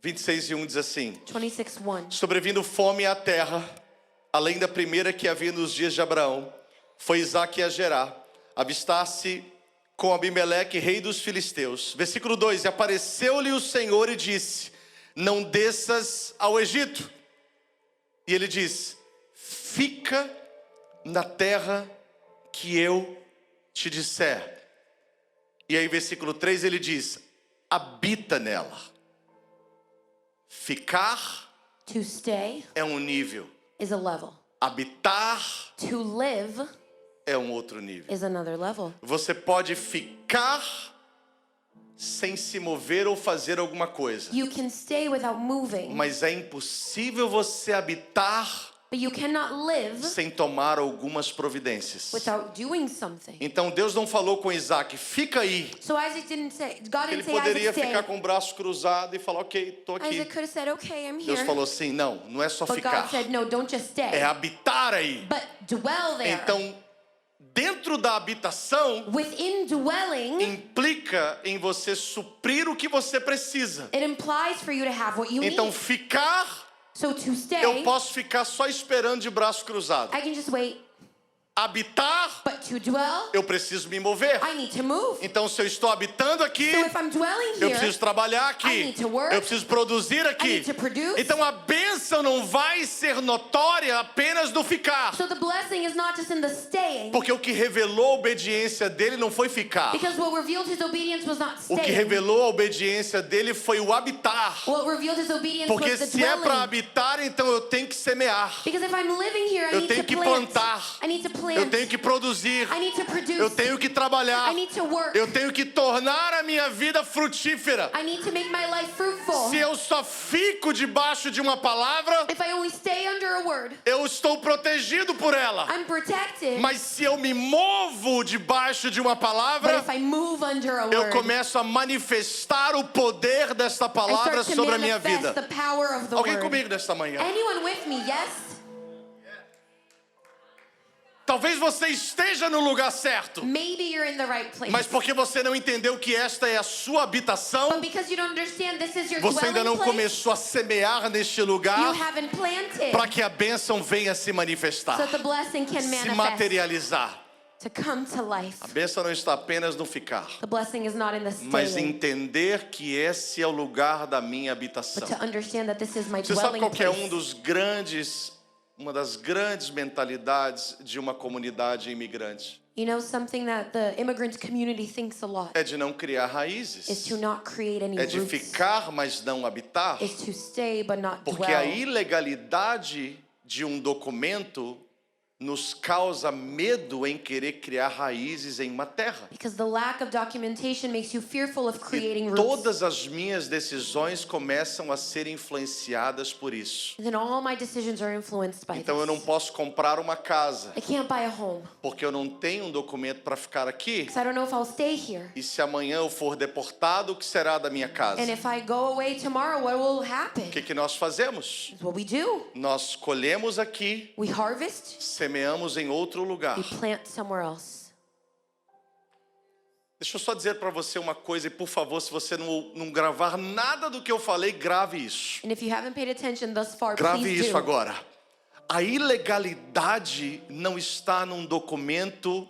S2: (26:1) diz assim:
S1: 26:1.
S2: sobrevindo fome à terra, além da primeira que havia nos dias de Abraão, foi Isaque a Gerar, avistar-se com Abimeleque, rei dos filisteus. Versículo 2: e apareceu-lhe o Senhor e disse: não desças ao Egito. E ele diz: fica na terra que eu te disser. E aí versículo 3 ele diz: habita nela. Ficar
S1: To stay
S2: é um nível,
S1: is a level.
S2: habitar
S1: To live
S2: é um outro nível.
S1: is another level.
S2: Você pode ficar sem se mover ou fazer alguma coisa,
S1: You can stay without moving,
S2: mas é impossível você habitar
S1: but you cannot live
S2: sem tomar algumas providências.
S1: without doing something.
S2: Então Deus não falou com Isaac: fica aí.
S1: So Isaac didn't say, God
S2: Ele
S1: didn't say,
S2: poderia
S1: Isaac,
S2: ficar
S1: stay.
S2: com o braço cruzado e falar: ok, estou aqui.
S1: Isaac could have said, okay, I'm
S2: Deus
S1: here.
S2: falou assim: não é só
S1: But
S2: ficar,
S1: God said, no, don't just stay,
S2: é habitar aí.
S1: but dwell there.
S2: Então, dentro da habitação,
S1: Within dwelling,
S2: implica em você suprir o que você precisa.
S1: it implies for you to have what you
S2: Então,
S1: need.
S2: ficar,
S1: So to stay,
S2: eu posso ficar só esperando de braço cruzado.
S1: I can just wait.
S2: Habitar,
S1: But to dwell,
S2: eu preciso me mover.
S1: I need to move.
S2: Então, se eu estou habitando aqui,
S1: So if I'm dwelling
S2: eu
S1: here,
S2: preciso trabalhar
S1: I
S2: aqui.
S1: need to work.
S2: Eu preciso produzir
S1: I
S2: aqui.
S1: need to produce.
S2: Então, a bênção não vai ser notória apenas no ficar.
S1: So the blessing is not just in the staying,
S2: Porque o que revelou a obediência dele não foi ficar.
S1: because what revealed his obedience was not
S2: O que
S1: staying.
S2: revelou a obediência dele foi o habitar.
S1: What revealed his obedience
S2: Porque
S1: was the
S2: se é para
S1: dwelling.
S2: habitar, então eu tenho que semear.
S1: Because if I'm living here, I
S2: Eu
S1: need
S2: tenho
S1: to
S2: que
S1: plant.
S2: plantar.
S1: I need to plant.
S2: Eu tenho que produzir.
S1: I need to produce.
S2: Eu tenho que trabalhar.
S1: I need to work.
S2: Eu tenho que tornar a minha vida frutífera.
S1: I need to make my life fruitful.
S2: Se eu só fico debaixo de uma palavra,
S1: If I only stay under a word,
S2: eu estou protegido por ela.
S1: I'm protected.
S2: Mas se eu me movo debaixo de uma
S1: But
S2: palavra,
S1: if I move under a
S2: eu
S1: word,
S2: começo a manifestar o poder desta
S1: I
S2: palavra
S1: start to
S2: sobre a minha
S1: manifest
S2: vida.
S1: the power of the
S2: Alguém
S1: word.
S2: comigo nesta manhã?
S1: Anyone with me? Yes?
S2: Talvez você esteja no lugar certo,
S1: Maybe you're in the right place.
S2: mas porque você não entendeu que esta é a sua habitação,
S1: But because you don't understand this is your
S2: você ainda
S1: dwelling
S2: não
S1: place,
S2: começou a semear neste
S1: you
S2: lugar
S1: haven't planted
S2: para que a bênção venha se
S1: so
S2: manifestar,
S1: that the blessing can
S2: se
S1: manifest,
S2: materializar.
S1: to come to life.
S2: A bênção não está apenas no ficar,
S1: The blessing is not in the
S2: mas
S1: staying,
S2: entender que esse é o lugar da minha habitação.
S1: but to understand that this is my
S2: Você sabe
S1: dwelling
S2: qual que é
S1: place.
S2: uma das grandes mentalidades de uma comunidade imigrante?
S1: You know, something that the immigrant community thinks a lot
S2: É de não criar
S1: is
S2: raízes.
S1: to not create any
S2: É de
S1: roots,
S2: ficar, mas não habitar.
S1: is to stay but not
S2: Porque a
S1: dwell.
S2: ilegalidade de um documento nos causa medo em querer criar raízes em uma terra.
S1: Because the lack of documentation makes you fearful of creating
S2: E
S1: roots.
S2: todas as minhas decisões começam a ser influenciadas por isso.
S1: And then all my decisions are influenced by
S2: Então eu não
S1: this.
S2: posso comprar uma casa,
S1: I can't buy a home
S2: porque eu não tenho um documento para ficar aqui.
S1: because I don't know if I'll stay here.
S2: E se amanhã eu for deportado, o que será da minha casa?
S1: And if I go away tomorrow, what will happen?
S2: O que nós fazemos?
S1: It's what we do.
S2: Nós colhemos aqui,
S1: We harvest,
S2: semeamos em outro lugar.
S1: we plant somewhere else.
S2: Deixa eu só dizer para você uma coisa, e por favor, se você não gravar nada do que eu falei, grave isso.
S1: And if you haven't paid attention thus far,
S2: Grave
S1: please
S2: isso
S1: do.
S2: agora. A ilegalidade não está num documento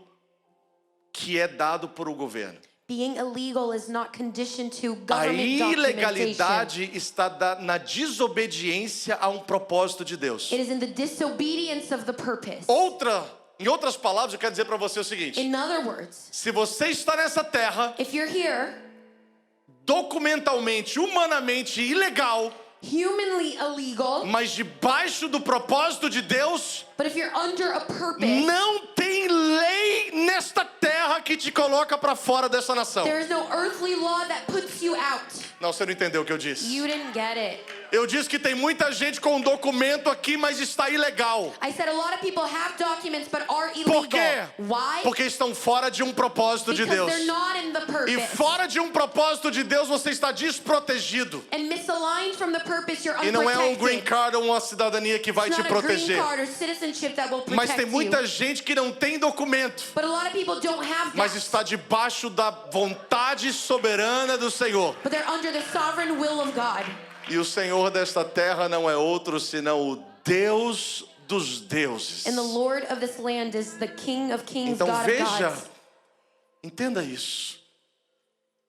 S2: que é dado por o governo.
S1: Being illegal is not conditioned to
S2: A
S1: government documentation.
S2: ilegalidade está na desobediência a um propósito de Deus.
S1: It is in the disobedience of the purpose.
S2: Em outras palavras, eu quero dizer para você o seguinte:
S1: In other words,
S2: se você está nessa terra,
S1: if you're here,
S2: documentalmente, humanamente ilegal,
S1: humanly illegal,
S2: mas debaixo do propósito de Deus,
S1: but if you're under a purpose,
S2: não tem lei nesta terra que te coloca para fora dessa nação.
S1: there is no earthly law that puts you out.
S2: Não, você não entendeu o que eu disse.
S1: You didn't get it.
S2: Eu disse que tem muita gente com um documento aqui, mas está ilegal.
S1: I said a lot of people have documents but are illegal.
S2: Por quê?
S1: Why?
S2: Porque estão fora de um propósito de
S1: Because
S2: Deus.
S1: they're not in the purpose.
S2: E fora de um propósito de Deus, você está desprotegido.
S1: And misaligned from the purpose, you're
S2: E não é um green
S1: unprotected.
S2: card ou uma cidadania que vai
S1: It's
S2: te
S1: not a green
S2: proteger.
S1: card or citizenship that will
S2: Mas
S1: protect
S2: tem muita
S1: you.
S2: gente que não tem documento,
S1: But a lot of people don't have
S2: mas
S1: that.
S2: está debaixo da vontade soberana do Senhor.
S1: But they're under the sovereign will of God.
S2: E o Senhor desta terra não é outro senão o Deus dos deuses.
S1: And the Lord of this land is the King of kings,
S2: Então
S1: God of
S2: veja,
S1: gods.
S2: entenda isso.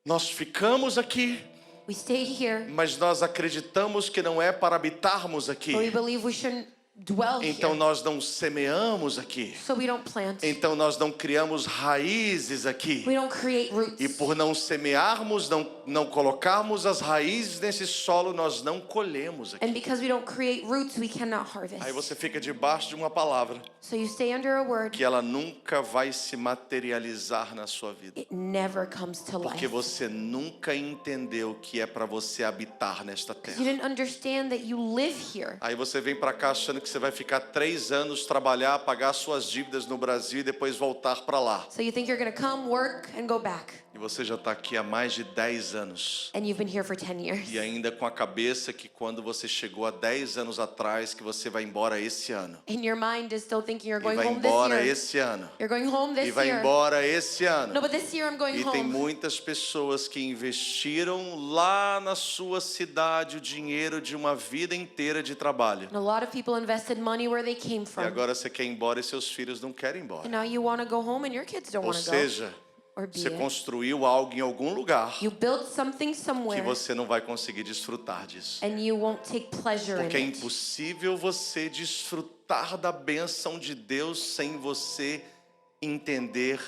S2: Nós ficamos aqui,
S1: We stay here,
S2: mas nós acreditamos que não é para habitarmos aqui.
S1: but we believe we shouldn't dwell
S2: Então
S1: here.
S2: nós não semeamos aqui.
S1: So we don't plant.
S2: Então nós não criamos raízes aqui.
S1: We don't create roots.
S2: E por não semearmos, não colocarmos as raízes nesse solo, nós não colhemos aqui.
S1: And because we don't create roots, we cannot harvest.
S2: Aí você fica debaixo de uma palavra
S1: So you stay under a word,
S2: que ela nunca vai se materializar na sua vida.
S1: it never comes to
S2: Porque
S1: life.
S2: você nunca entendeu que é para você habitar nesta
S1: You
S2: terra.
S1: didn't understand that you live here.
S2: Aí você vem para cá achando que você vai ficar 3 anos, trabalhar, pagar suas dívidas no Brasil e depois voltar para lá.
S1: So you think you're going to come, work, and go back.
S2: E você já está aqui há mais de 10 anos.
S1: And you've been here for 10 years.
S2: E ainda com a cabeça que quando você chegou há 10 anos atrás, que você vai embora esse ano.
S1: And your mind is still thinking you're
S2: E
S1: going
S2: vai
S1: home this
S2: embora
S1: year.
S2: esse ano.
S1: You're going home
S2: E
S1: this
S2: vai
S1: year.
S2: embora esse ano.
S1: No, but this year I'm going
S2: E tem
S1: home.
S2: muitas pessoas que investiram lá na sua cidade o dinheiro de uma vida inteira de trabalho.
S1: And a lot of people invested money where they came
S2: E
S1: from.
S2: agora você quer ir embora e seus filhos não querem ir
S1: And
S2: embora.
S1: now you want to go home and your kids don't
S2: Ou
S1: want to
S2: seja,
S1: go. Or be
S2: você
S1: it.
S2: construiu algo em algum lugar
S1: You built something
S2: que
S1: somewhere
S2: você não vai conseguir desfrutar disso.
S1: and you won't take pleasure
S2: Porque é
S1: in it.
S2: impossível você desfrutar da bênção de Deus sem você entender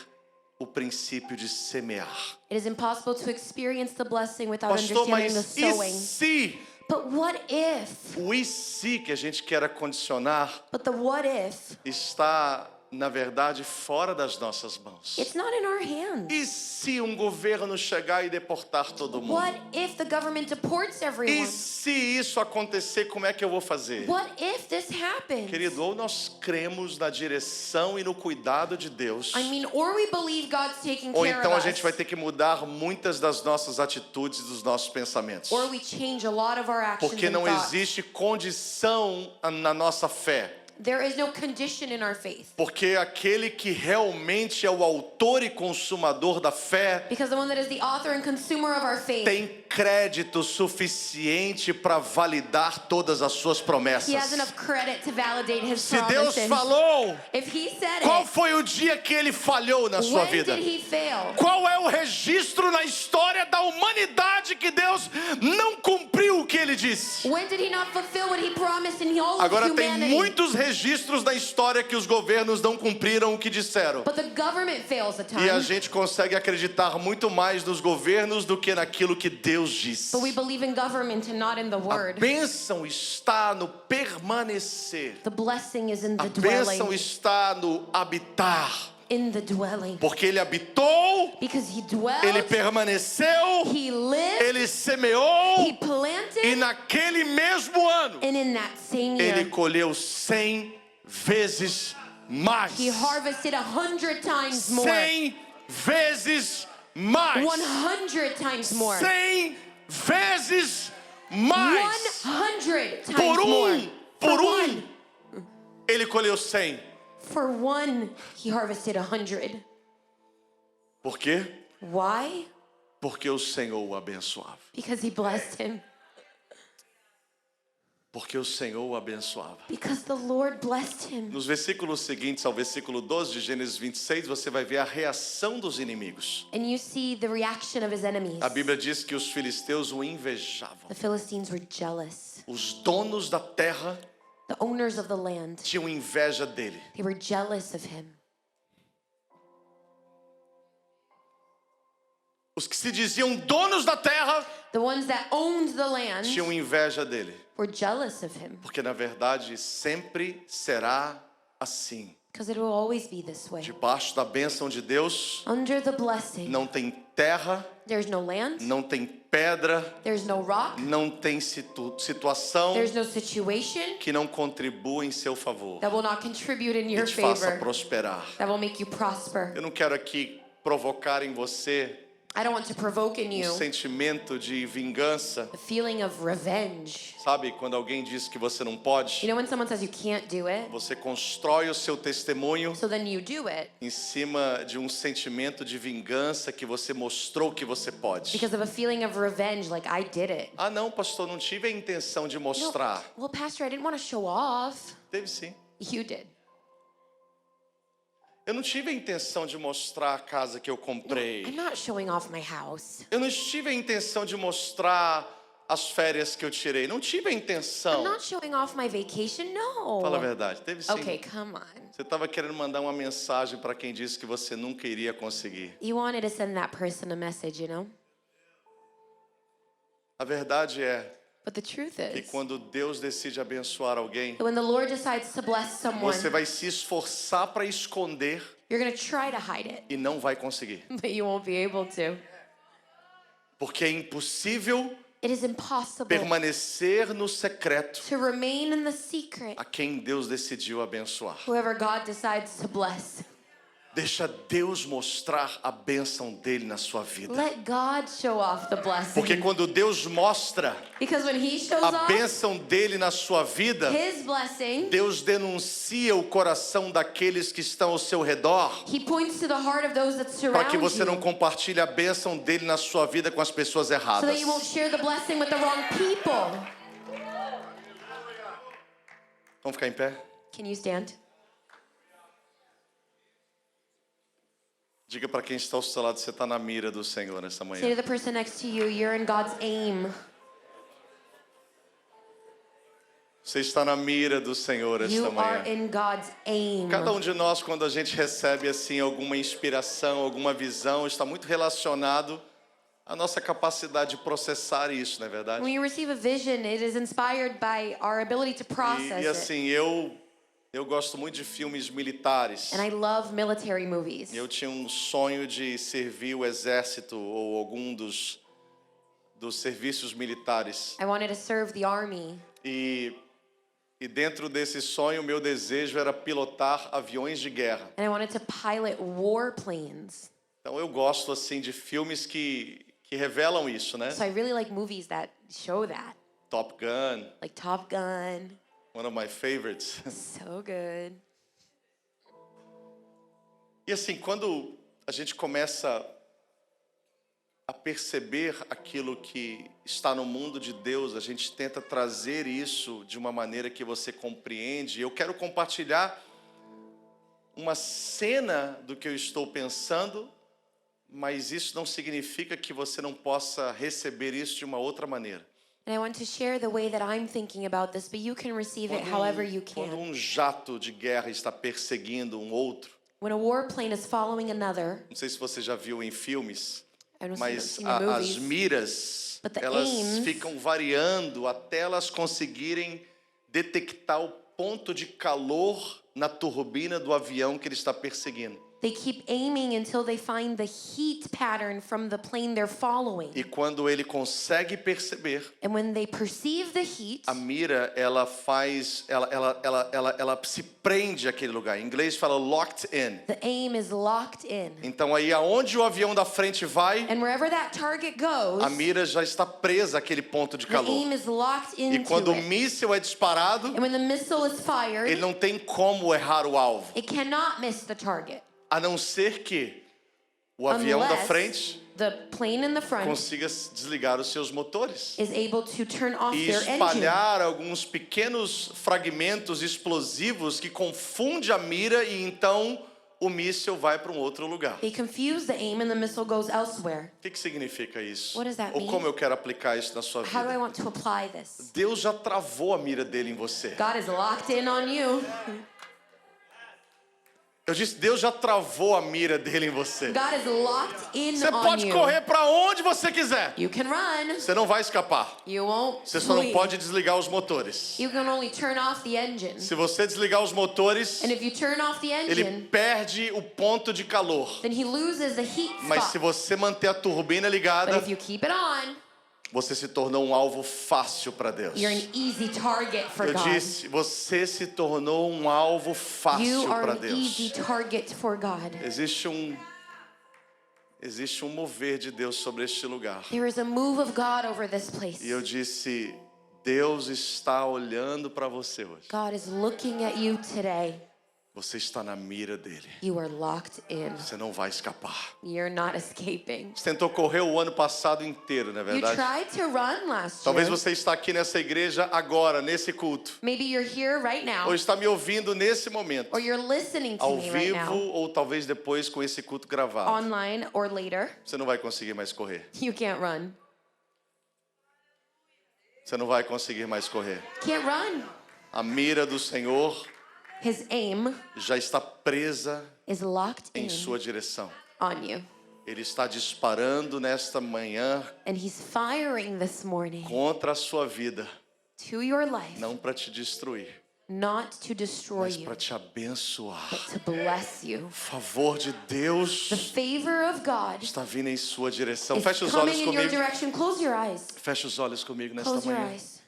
S2: o princípio de semear.
S1: It is impossible to experience the blessing without
S2: Pastor,
S1: understanding the
S2: mas e
S1: sowing.
S2: se?
S1: But what if?
S2: O e se que a gente quer acondicionar
S1: But the what if?
S2: está, na verdade, fora das nossas mãos.
S1: It's not in our hands.
S2: E se um governo chegar e deportar todo mundo?
S1: What if the government deports
S2: E
S1: everyone?
S2: se isso acontecer, como é que eu vou fazer?
S1: What if this happens?
S2: Querido, ou nós cremos na direção e no cuidado de Deus,
S1: I mean, or we believe God's taking
S2: ou
S1: care
S2: então a
S1: of
S2: gente
S1: us,
S2: vai ter que mudar muitas das nossas atitudes e dos nossos pensamentos.
S1: or we change a lot of our actions
S2: Porque
S1: and
S2: não
S1: thoughts.
S2: existe condição na nossa fé
S1: There is no condition in our faith.
S2: Porque aquele que realmente é o autor e consumador da fé
S1: Because the one that is the author and consumer of our faith,
S2: tem crédito suficiente para validar todas as suas
S1: he has
S2: promessas.
S1: enough credit to validate his
S2: Se Deus
S1: promises.
S2: falou,
S1: If he said
S2: qual
S1: it,
S2: foi o dia que ele falhou na sua
S1: when
S2: vida?
S1: did he fail?
S2: Qual é o registro na história da humanidade que Deus não cumpriu o que ele disse?
S1: When did he not fulfill what he promised in all of
S2: Agora tem
S1: humanity?
S2: muitos registros na história que os governos não cumpriram o que disseram.
S1: But the government fails at
S2: E a
S1: times.
S2: gente consegue acreditar muito mais nos governos do que naquilo que Deus disse.
S1: But we believe in government and not in the
S2: A
S1: word.
S2: bênção está no permanecer.
S1: The blessing is in
S2: A
S1: the
S2: bênção
S1: dwelling.
S2: está no habitar.
S1: In the dwelling.
S2: Porque ele habitou,
S1: Because he dwelt,
S2: ele permaneceu,
S1: he lived,
S2: ele semeou,
S1: he planted,
S2: e naquele mesmo ano
S1: and in that same
S2: ele
S1: year,
S2: colheu 100 vezes mais.
S1: he harvested 100 times more.
S2: 100 vezes mais.
S1: 100 times more.
S2: 100 vezes mais.
S1: 100 times
S2: Por
S1: more.
S2: por
S1: For one.
S2: ele colheu 100.
S1: For one, he harvested 100.
S2: Por quê?
S1: Why?
S2: Porque o Senhor o abençoava.
S1: Because he blessed him.
S2: Porque o Senhor o abençoava.
S1: Because the Lord blessed him.
S2: Nos versículos seguintes ao versículo 12 de Gênesis 26, você vai ver a reação dos inimigos.
S1: And you see the reaction of his enemies.
S2: A Bíblia diz que os filisteus o invejavam.
S1: The Philistines were jealous.
S2: Os donos da terra
S1: The owners of the land,
S2: tinham inveja dele.
S1: they were jealous of him.
S2: Os que se diziam donos da terra
S1: The ones that owned the land
S2: tinham inveja dele.
S1: were jealous of him.
S2: Porque na verdade sempre será assim.
S1: Because it will always be this way.
S2: Debaixo da bênção de Deus
S1: Under the blessing,
S2: não tem terra,
S1: there's no land,
S2: não tem pedra,
S1: there's no rock,
S2: não tem situação
S1: there's no situation
S2: que não contribua em seu favor,
S1: that will not contribute in
S2: que
S1: your
S2: te faça
S1: favor,
S2: prosperar.
S1: that will make you prosper.
S2: Eu não quero aqui provocar em você
S1: I don't want to provoke in you
S2: sentimento de vingança.
S1: a feeling of revenge.
S2: Sabe, quando alguém diz que você não pode,
S1: You know when someone says you can't do it,
S2: você constrói o seu testemunho
S1: so then you do it
S2: em cima de um sentimento de vingança que você mostrou que você pode.
S1: because of a feeling of revenge, like I did it.
S2: Ah, não, pastor, não tive a intenção de
S1: No,
S2: mostrar.
S1: well, Pastor, I didn't want to show off.
S2: Teve sim.
S1: You did.
S2: Eu não tive a intenção de mostrar a casa que eu comprei.
S1: I'm not showing off my house.
S2: Eu não tive a intenção de mostrar as férias que eu tirei. Não tive a
S1: I'm
S2: intenção.
S1: not showing off my vacation. No.
S2: Fala a verdade. Teve sim.
S1: Okay, come on.
S2: Você estava querendo mandar uma mensagem para quem disse que você nunca iria conseguir.
S1: You wanted to send that person a message, you know?
S2: A verdade é
S1: But the truth
S2: que
S1: is,
S2: quando Deus decide abençoar alguém,
S1: when the Lord decides to bless someone,
S2: você vai se esforçar para esconder
S1: you're going to try to hide it,
S2: e não vai conseguir.
S1: but you won't be able to.
S2: Porque é impossível
S1: It is impossible
S2: permanecer no secreto
S1: to remain in the secret
S2: a quem Deus decidiu abençoar.
S1: whoever God decides to bless.
S2: Deixa Deus mostrar a bênção dele na sua vida.
S1: Let God show off the blessing.
S2: Porque quando Deus mostra
S1: Because when he shows
S2: a
S1: off
S2: bênção dele na sua vida,
S1: his blessing,
S2: Deus denuncia o coração daqueles que estão ao seu redor,
S1: he points to the heart of those that
S2: para
S1: surround
S2: que você não
S1: you,
S2: compartilhe a bênção dele na sua vida com as pessoas
S1: so
S2: erradas.
S1: that you won't share the blessing with the wrong people.
S2: Vamos ficar em pé?
S1: Can you stand?
S2: Diga para quem está ao seu lado, você está na mira do Senhor nessa
S1: Say to
S2: manhã.
S1: the person next to you, you're in God's aim.
S2: Você está na mira do Senhor esta
S1: You
S2: manhã.
S1: are in God's aim.
S2: Cada um de nós, quando a gente recebe assim alguma inspiração, alguma visão, está muito relacionado à nossa capacidade de processar isso, não é verdade?
S1: When you receive a vision, it is inspired by our ability to process
S2: E
S1: it.
S2: assim, eu gosto muito de filmes militares.
S1: And I love military movies.
S2: Eu tinha um sonho de servir o exército ou algum dos serviços militares.
S1: I wanted to serve the army.
S2: E dentro desse sonho, meu desejo era pilotar aviões de guerra.
S1: And I wanted to pilot warplanes.
S2: Então eu gosto assim de filmes que revelam isso, né?
S1: So I really like movies that show that.
S2: Top Gun,
S1: Like Top Gun,
S2: One of my favorites.
S1: So good.
S2: E assim, quando a gente começa a perceber aquilo que está no mundo de Deus, a gente tenta trazer isso de uma maneira que você compreende. Eu quero compartilhar uma cena do que eu estou pensando, mas isso não significa que você não possa receber isso de uma outra maneira.
S1: And I want to share the way that I'm thinking about this, but you can receive it however you
S2: Quando
S1: can.
S2: jato de guerra está perseguindo um outro,
S1: When a warplane is following another,
S2: não sei se você já viu em filmes,
S1: I don't
S2: mas
S1: see the
S2: as
S1: movies,
S2: miras,
S1: but the
S2: elas
S1: aims-
S2: ficam variando até elas conseguirem detectar o ponto de calor na turbina do avião que ele está perseguindo.
S1: they keep aiming until they find the heat pattern from the plane they're following.
S2: E quando ele consegue perceber,
S1: And when they perceive the heat,
S2: a mira, ela se prende àquele lugar. Em inglês fala locked in.
S1: the aim is locked in.
S2: Então aí aonde o avião da frente vai,
S1: And wherever that target goes,
S2: a mira já está presa àquele ponto de
S1: the
S2: calor.
S1: aim is locked
S2: E
S1: into
S2: quando o
S1: it.
S2: míssil é disparado,
S1: And when the missile is fired,
S2: ele não tem como errar o alvo,
S1: it cannot miss the target
S2: a não ser que o avião da
S1: unless
S2: frente
S1: the plane in the front
S2: consiga desligar os seus motores
S1: is able to turn off
S2: e
S1: their engine.
S2: espalhar alguns pequenos fragmentos explosivos que confunde a mira e então o míssil vai para um outro lugar.
S1: They confuse the aim and the missile goes elsewhere.
S2: O que significa isso?
S1: What does that
S2: Ou
S1: mean?
S2: como eu quero aplicar isso na sua
S1: How do I
S2: vida?
S1: want to apply this?
S2: Deus já travou a mira dele em você.
S1: God is locked in on you.
S2: Eu disse, Deus já travou a mira dele em você.
S1: God is locked in
S2: Você
S1: on
S2: pode
S1: you.
S2: correr para onde você quiser.
S1: You can run.
S2: Você não vai escapar.
S1: You won't
S2: Você só não
S1: flee.
S2: pode desligar os motores.
S1: You can only turn off the engine.
S2: Se você desligar os motores,
S1: And if you turn off the
S2: ele
S1: engine,
S2: perde o ponto de calor.
S1: then he loses the heat
S2: Mas se
S1: spot.
S2: você manter a turbina
S1: But
S2: ligada,
S1: if you keep it on,
S2: você se tornou um alvo fácil para Deus.
S1: you're an easy target for
S2: Eu
S1: God.
S2: disse, você se tornou um alvo
S1: You
S2: fácil
S1: are
S2: para
S1: an easy
S2: Deus.
S1: target for God.
S2: Existe um mover de Deus sobre este lugar.
S1: There is a move of God over this place.
S2: E eu disse, Deus está olhando para você hoje.
S1: God is looking at you today.
S2: Você está na mira dele.
S1: You are locked in.
S2: Você não vai escapar.
S1: You're not escaping.
S2: Você tentou correr o ano passado inteiro, não é
S1: You
S2: verdade?
S1: tried to run last
S2: Talvez
S1: year.
S2: você está aqui nessa igreja agora, nesse culto.
S1: Maybe you're here right now,
S2: Ou está me ouvindo nesse momento.
S1: or you're listening to
S2: Ao
S1: me right
S2: vivo
S1: now,
S2: ou talvez depois com esse culto gravado.
S1: online or later.
S2: Você não vai conseguir mais correr.
S1: You can't run.
S2: Você não vai conseguir mais correr.
S1: Can't run.
S2: A mira do Senhor
S1: His aim
S2: já está presa
S1: is locked
S2: em
S1: in
S2: sua direção.
S1: on you.
S2: Ele está disparando nesta manhã
S1: And he's firing this morning
S2: contra a sua vida,
S1: to your life,
S2: não para te destruir,
S1: not to destroy
S2: mas
S1: you,
S2: para te abençoar.
S1: but to bless you.
S2: O favor de Deus
S1: The favor of God
S2: está vindo em sua direção.
S1: is
S2: Feche os olhos
S1: coming in your
S2: comigo.
S1: direction. Close your eyes.
S2: Feche os olhos comigo nesta
S1: Close your
S2: manhã.
S1: eyes.